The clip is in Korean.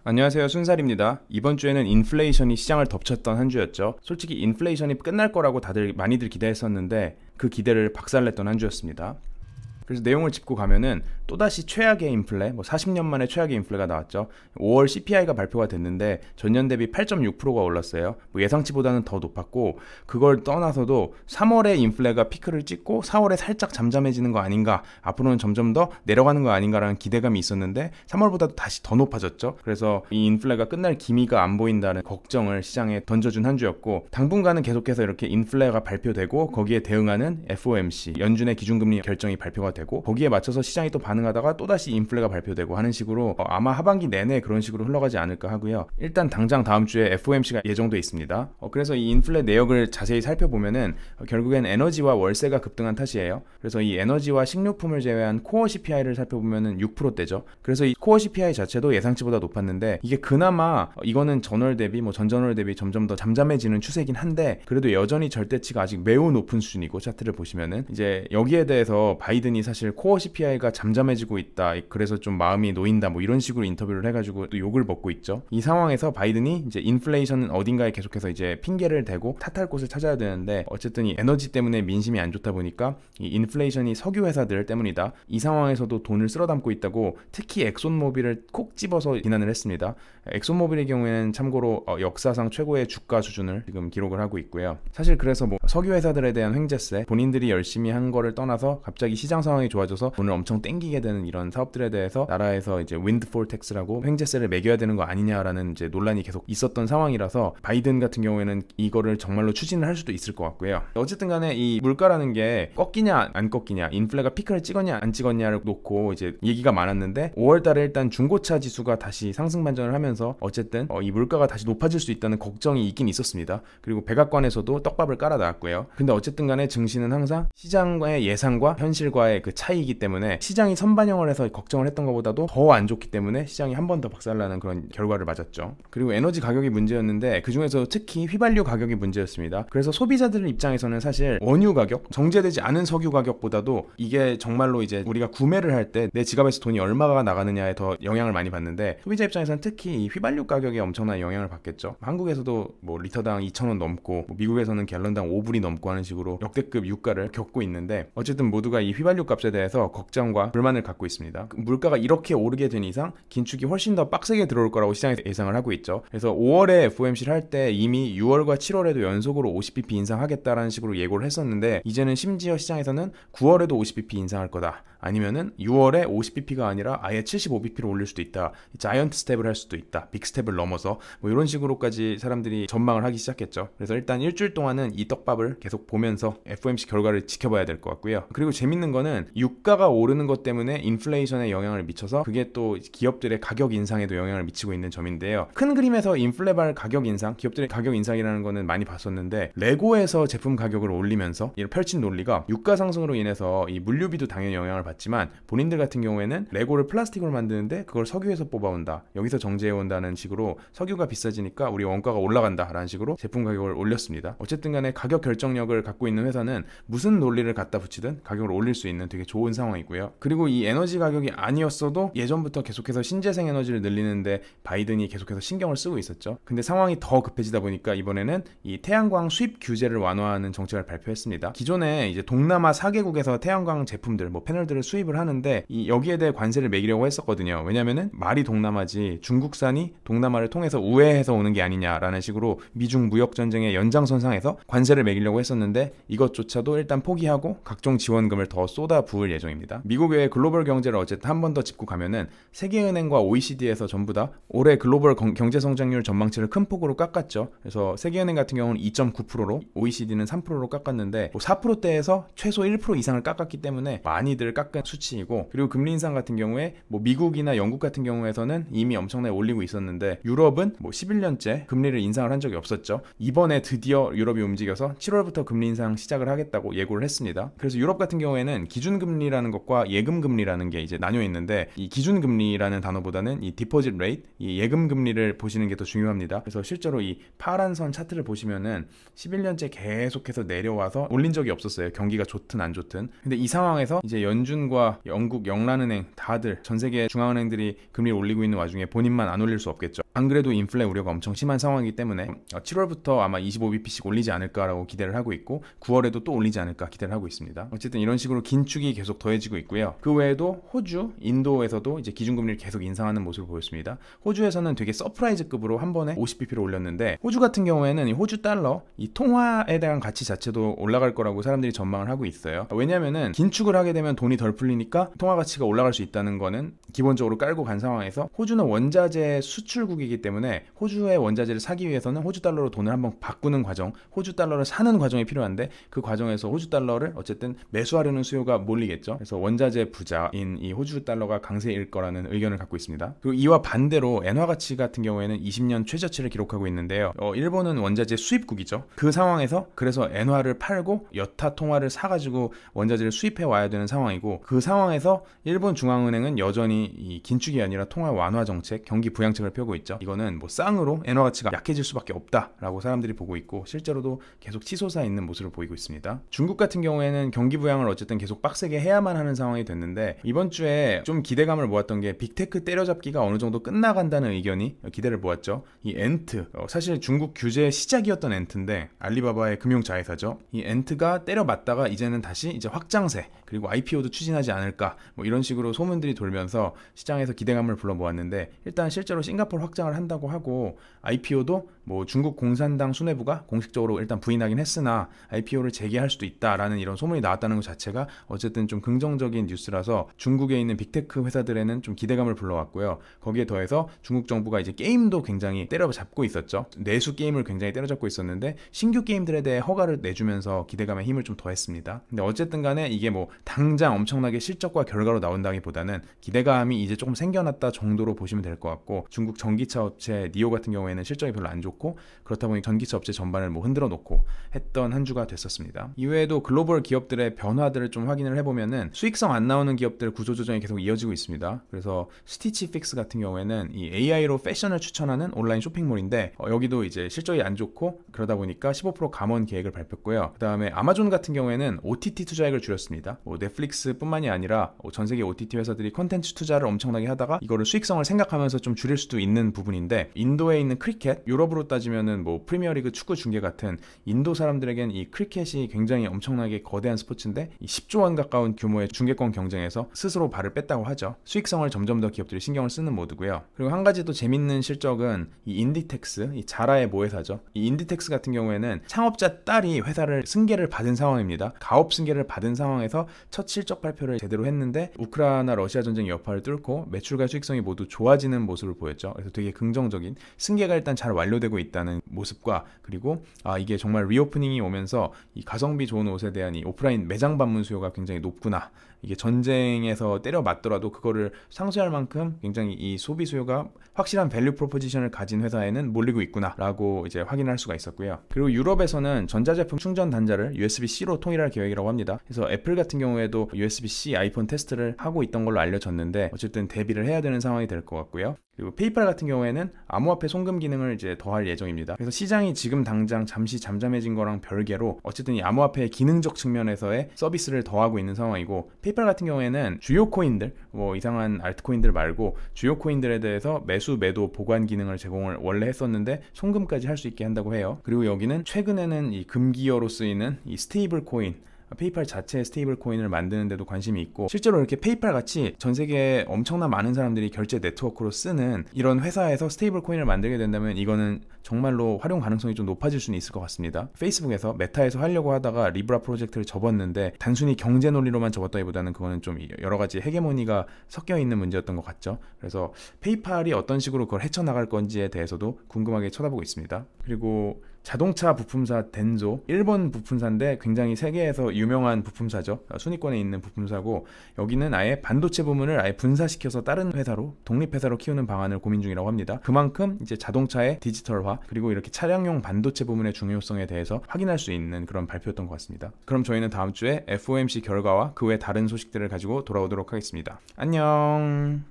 안녕하세요, 순살입니다. 이번 주에는 인플레이션이 시장을 덮쳤던 한 주였죠. 솔직히 인플레이션이 끝날 거라고 다들 많이들 기대했었는데 그 기대를 박살냈던 한 주였습니다. 그래서 내용을 짚고 가면은 또다시 최악의 인플레, 40년 만에 최악의 인플레가 나왔죠. 5월 CPI가 발표가 됐는데 전년 대비 8.6%가 올랐어요. 예상치보다는 더 높았고, 그걸 떠나서도 3월에 인플레가 피크를 찍고 4월에 살짝 잠잠해지는 거 아닌가, 앞으로는 점점 더 내려가는 거 아닌가라는 기대감이 있었는데 3월보다도 다시 더 높아졌죠. 그래서 이 인플레가 끝날 기미가 안 보인다는 걱정을 시장에 던져준 한 주였고, 당분간은 계속해서 이렇게 인플레가 발표되고 거기에 대응하는 FOMC, 연준의 기준금리 결정이 발표가 되고 거기에 맞춰서 시장이 또 반응하다가 또다시 인플레가 발표되고 하는 식으로 아마 하반기 내내 그런 식으로 흘러가지 않을까 하고요. 일단 당장 다음 주에 FOMC가 예정돼 있습니다. 그래서 이 인플레 내역을 자세히 살펴보면은 결국엔 에너지와 월세가 급등한 탓이에요. 그래서 이 에너지와 식료품을 제외한 코어 CPI를 살펴보면은 6%대죠. 그래서 이 코어 CPI 자체도 예상치보다 높았는데, 이게 그나마 이거는 전월 대비 전전월 대비 점점 더 잠잠해지는 추세이긴 한데, 그래도 여전히 절대치가 아직 매우 높은 수준이고, 차트를 보시면은 이제 여기에 대해서 바이든이 사실 코어 CPI가 잠잠해지고 있다, 그래서 좀 마음이 놓인다, 이런 식으로 인터뷰를 해가지고 또 욕을 먹고 있죠. 이 상황에서 바이든이 이제 인플레이션은 어딘가에 계속해서 이제 핑계를 대고 탓할 곳을 찾아야 되는데, 어쨌든 이 에너지 때문에 민심이 안 좋다 보니까 이 인플레이션이 석유 회사들 때문이다, 이 상황에서도 돈을 쓸어 담고 있다고 특히 엑손모빌을 콕 집어서 비난을 했습니다. 엑손모빌의 경우에는 참고로 역사상 최고의 주가 수준을 지금 기록을 하고 있고요. 사실 그래서 석유 회사들에 대한 횡재세, 본인들이 열심히 한 거를 떠나서 갑자기 시장 상황이 좋아져서 돈을 엄청 땡기게 되는 이런 사업들에 대해서 나라에서 이제 윈드폴 텍스라고 횡재세를 매겨야 되는 거 아니냐라는 이제 논란이 계속 있었던 상황이라서, 바이든 같은 경우에는 이거를 정말로 추진을 할 수도 있을 것 같고요. 어쨌든 간에 이 물가라는 게 꺾이냐 안 꺾이냐, 인플레가 피크를 찍었냐 안 찍었냐를 놓고 이제 얘기가 많았는데, 5월 달에 일단 중고차 지수가 다시 상승 반전을 하면서 어쨌든 이 물가가 다시 높아질 수 있다는 걱정이 있긴 있었습니다. 그리고 백악관에서도 떡밥을 깔아 놨고요. 근데 어쨌든 간에 증시는 항상 시장의 예상과 현실과의 그 차이이기 때문에, 시장이 선반영을 해서 걱정을 했던 것보다도 더 안 좋기 때문에 시장이 한 번 더 박살나는 그런 결과를 맞았죠. 그리고 에너지 가격이 문제였는데, 그 중에서 특히 휘발유 가격이 문제였습니다. 그래서 소비자들 입장에서는 사실 원유 가격, 정제되지 않은 석유 가격보다도 이게 정말로 이제 우리가 구매를 할 때 내 지갑에서 돈이 얼마가 나가느냐에 더 영향을 많이 받는데, 소비자 입장에서는 특히 이 휘발유 가격에 엄청난 영향을 받겠죠. 한국에서도 리터당 2,000원 넘고, 미국에서는 갤런당 5불이 넘고 하는 식으로 역대급 유가를 겪고 있는데, 어쨌든 모두가 이 휘발유 값에 대해서 걱정과 불만을 갖고 있습니다. 물가가 이렇게 오르게 된 이상 긴축이 훨씬 더 빡세게 들어올 거라고 시장에서 예상을 하고 있죠. 그래서 5월에 FOMC를 할 때 이미 6월과 7월에도 연속으로 50bp 인상하겠다라는 식으로 예고를 했었는데, 이제는 심지어 시장에서는 9월에도 50bp 인상할 거다, 아니면은 6월에 50bp가 아니라 아예 75bp로 올릴 수도 있다, 자이언트 스텝을 할 수도 있다, 빅 스텝을 넘어서 이런 식으로까지 사람들이 전망을 하기 시작했죠. 그래서 일단 일주일 동안은 이 떡밥을 계속 보면서 FOMC 결과를 지켜봐야 될 것 같고요. 그리고 재밌는 거는 유가가 오르는 것 때문에 인플레이션에 영향을 미쳐서 그게 또 기업들의 가격 인상에도 영향을 미치고 있는 점인데요. 큰 그림에서 인플레발 가격 인상, 기업들의 가격 인상이라는 거는 많이 봤었는데, 레고에서 제품 가격을 올리면서 이런 펼친 논리가 유가 상승으로 인해서 이 물류비도 당연히 영향을 받지만, 본인들 같은 경우에는 레고를 플라스틱으로 만드는데 그걸 석유에서 뽑아온다, 여기서 정제해온다는 식으로 석유가 비싸지니까 우리 원가가 올라간다 라는 식으로 제품 가격을 올렸습니다. 어쨌든 간에 가격 결정력을 갖고 있는 회사는 무슨 논리를 갖다 붙이든 가격을 올릴 수 있는 되게 좋은 상황이고요. 그리고 이 에너지 가격이 아니었어도 예전부터 계속해서 신재생 에너지를 늘리는데 바이든이 계속해서 신경을 쓰고 있었죠. 근데 상황이 더 급해지다 보니까 이번에는 이 태양광 수입 규제를 완화하는 정책을 발표했습니다. 기존에 이제 동남아 4개국에서 태양광 제품들, 패널들을 수입을 하는데 여기에 대해 관세를 매기려고 했었거든요. 왜냐면은 말이 동남아지 중국산이 동남아를 통해서 우회해서 오는 게 아니냐라는 식으로 미중 무역 전쟁의 연장선상에서 관세를 매기려고 했었는데, 이것조차도 일단 포기하고 각종 지원금을 더 쏟아 부을 예정입니다. 미국 외의 글로벌 경제를 어쨌든 한 번 더 짚고 가면은, 세계은행과 OECD에서 전부 다 올해 글로벌 경제 성장률 전망치를 큰 폭으로 깎았죠. 그래서 세계은행 같은 경우는 2.9%로, OECD는 3%로 깎았는데 4%대에서 최소 1% 이상을 깎았기 때문에 많이들 깎은 수치이고, 그리고 금리 인상 같은 경우에 미국이나 영국 같은 경우에서는 이미 엄청나게 올리고 있었는데, 유럽은 11년째 금리를 인상을 한 적이 없었죠. 이번에 드디어 유럽이 움직여서 7월부터 금리 인상 시작을 하겠다고 예고를 했습니다. 그래서 유럽 같은 경우에는 기준금리라는 것과 예금금리라는 게 이제 나뉘어 있는데, 이 기준금리라는 단어보다는 이 디포짓 레이트, 이 예금금리를 보시는 게 더 중요합니다. 그래서 실제로 이 파란 선 차트를 보시면은 11년째 계속해서 내려와서 올린 적이 없었어요. 경기가 좋든 안 좋든. 근데 이 상황에서 이제 연준 일본과 영국, 영란은행 다들 전 세계 중앙은행들이 금리를 올리고 있는 와중에 본인만 안 올릴 수 없겠죠. 안 그래도 인플레 우려가 엄청 심한 상황이기 때문에 7월부터 아마 25bp씩 올리지 않을까라고 기대를 하고 있고 9월에도 또 올리지 않을까 기대를 하고 있습니다. 어쨌든 이런 식으로 긴축이 계속 더해지고 있고요. 그 외에도 호주, 인도에서도 이제 기준금리를 계속 인상하는 모습을 보였습니다. 호주에서는 되게 서프라이즈급으로 한 번에 50bp를 올렸는데 호주 같은 경우에는 이 호주 달러 이 통화에 대한 가치 자체도 올라갈 거라고 사람들이 전망을 하고 있어요. 왜냐면은 긴축을 하게 되면 돈이 덜 풀리니까 통화 가치가 올라갈 수 있다는 거는 기본적으로 깔고 간 상황에서 호주는 원자재 수출국이기 때문에 호주의 원자재를 사기 위해서는 호주 달러로 돈을 한번 바꾸는 과정, 호주 달러를 사는 과정이 필요한데 그 과정에서 호주 달러를 어쨌든 매수하려는 수요가 몰리겠죠. 그래서 원자재 부자인 이 호주 달러가 강세일 거라는 의견을 갖고 있습니다. 그리고 이와 반대로 엔화 가치 같은 경우에는 20년 최저치를 기록하고 있는데요. 일본은 원자재 수입국이죠. 그 상황에서 그래서 엔화를 팔고 여타 통화를 사가지고 원자재를 수입해 와야 되는 상황이고 그 상황에서 일본 중앙은행은 여전히 이 긴축이 아니라 통화 완화 정책, 경기 부양책을 펴고 있죠. 이거는 뭐 쌍으로 엔화 가치가 약해질 수밖에 없다라고 사람들이 보고 있고 실제로도 계속 치솟아 있는 모습을 보이고 있습니다. 중국 같은 경우에는 경기 부양을 어쨌든 계속 빡세게 해야만 하는 상황이 됐는데 이번 주에 좀 기대감을 모았던 게 빅테크 때려잡기가 어느 정도 끝나간다는 의견이 기대를 모았죠. 이 엔트, 사실 중국 규제의 시작이었던 엔트인데 알리바바의 금융자회사죠. 이 엔트가 때려맞다가 이제는 다시 이제 확장세 그리고 IPO도 추진하지 않을까 뭐 이런 식으로 소문들이 돌면서 시장에서 기대감을 불러 모았는데 일단 실제로 싱가포르 확장을 한다고 하고 IPO도 뭐 중국 공산당 수뇌부가 공식적으로 일단 부인하긴 했으나 IPO를 재개할 수도 있다라는 이런 소문이 나왔다는 것 자체가 어쨌든 좀 긍정적인 뉴스라서 중국에 있는 빅테크 회사들에는 좀 기대감을 불러왔고요. 거기에 더해서 중국 정부가 이제 게임도 굉장히 때려잡고 있었죠. 내수 게임을 굉장히 때려잡고 있었는데 신규 게임들에 대해 허가를 내주면서 기대감에 힘을 좀 더했습니다. 근데 어쨌든 간에 이게 뭐 당장 엄청나게 실적과 결과로 나온다기보다는 기대감이 이제 조금 생겨났다 정도로 보시면 될 것 같고 중국 전기차 업체 니오 같은 경우에는 실적이 별로 안 좋고 그렇다 보니 전기차 업체 전반을 뭐 흔들어 놓고 했던 한 주가 됐었습니다. 이외에도 글로벌 기업들의 변화들을 좀 확인을 해보면은 수익성 안 나오는 기업들 구조조정이 계속 이어지고 있습니다. 그래서 스티치픽스 같은 경우에는 이 AI로 패션을 추천하는 온라인 쇼핑몰인데 여기도 이제 실적이 안 좋고 그러다 보니까 15% 감원 계획을 발표했고요. 그 다음에 아마존 같은 경우에는 OTT 투자액을 줄였습니다. 넷플릭스 뿐만이 아니라 전 세계 OTT 회사들이 컨텐츠 투자를 엄청나게 하다가 이거를 수익성을 생각하면서 좀 줄일 수도 있는 부분인데 인도에 있는 크리켓, 유럽으로 따지면은 뭐 프리미어리그 축구 중계 같은 인도 사람들에겐 이 크리켓이 굉장히 엄청나게 거대한 스포츠인데 이 10조 원 가까운 규모의 중계권 경쟁에서 스스로 발을 뺐다고 하죠. 수익성을 점점 더 기업들이 신경을 쓰는 모드고요. 그리고 한 가지 또 재밌는 실적은 이 인디텍스, 이 자라의 모회사죠. 이 인디텍스 같은 경우에는 창업자 딸이 회사를 승계를 받은 상황입니다. 가업 승계를 받은 상황에서 첫 실적 발표를 제대로 했는데 우크라이나 러시아 전쟁 여파를 뚫고 매출과 수익성이 모두 좋아지는 모습을 보였죠. 그래서 되게 긍정적인 승계가 일단 잘 완료되고 있다는 모습과 그리고 이게 정말 리오프닝이 오면서 이 가성비 좋은 옷에 대한 이 오프라인 매장 방문 수요가 굉장히 높구나. 이게 전쟁에서 때려 맞더라도 그거를 상쇄할 만큼 굉장히 이 소비 수요가 확실한 밸류 프로포지션을 가진 회사에는 몰리고 있구나라고 이제 확인할 수가 있었고요. 그리고 유럽에서는 전자제품 충전 단자를 USB-C로 통일할 계획이라고 합니다. 그래서 애플 같은 경우에도 USB-C 아이폰 테스트를 하고 있던 걸로 알려졌는데 어쨌든 대비를 해야 되는 상황이 될 것 같고요. 그리고 페이팔 같은 경우에는 암호화폐 송금 기능을 이제 더할 예정입니다. 그래서 시장이 지금 당장 잠시 잠잠해진 거랑 별개로 어쨌든 이 암호화폐의 기능적 측면에서의 서비스를 더하고 있는 상황이고 페이팔 같은 경우에는 주요 코인들, 뭐 이상한 알트코인들 말고 주요 코인들에 대해서 매수, 매도, 보관 기능을 제공을 원래 했었는데 송금까지 할 수 있게 한다고 해요. 그리고 여기는 최근에는 이 금기어로 쓰이는 이 스테이블 코인 페이팔 자체의 스테이블 코인을 만드는 데도 관심이 있고 실제로 이렇게 페이팔 같이 전 세계에 엄청난 많은 사람들이 결제 네트워크로 쓰는 이런 회사에서 스테이블 코인을 만들게 된다면 이거는 정말로 활용 가능성이 좀 높아질 수는 있을 것 같습니다. 페이스북에서 메타에서 하려고 하다가 리브라 프로젝트를 접었는데 단순히 경제 논리로만 접었다기보다는 그거는 좀 여러 가지 헤게모니가 섞여 있는 문제였던 것 같죠. 그래서 페이팔이 어떤 식으로 그걸 헤쳐나갈 건지에 대해서도 궁금하게 쳐다보고 있습니다. 그리고 자동차 부품사 덴조, 일본 부품사인데 굉장히 세계에서 유명한 부품사죠. 순위권에 있는 부품사고 여기는 아예 반도체 부문을 아예 분사시켜서 다른 회사로 독립회사로 키우는 방안을 고민 중이라고 합니다. 그만큼 이제 자동차의 디지털화 그리고 이렇게 차량용 반도체 부문의 중요성에 대해서 확인할 수 있는 그런 발표였던 것 같습니다. 그럼 저희는 다음 주에 FOMC 결과와 그 외 다른 소식들을 가지고 돌아오도록 하겠습니다. 안녕.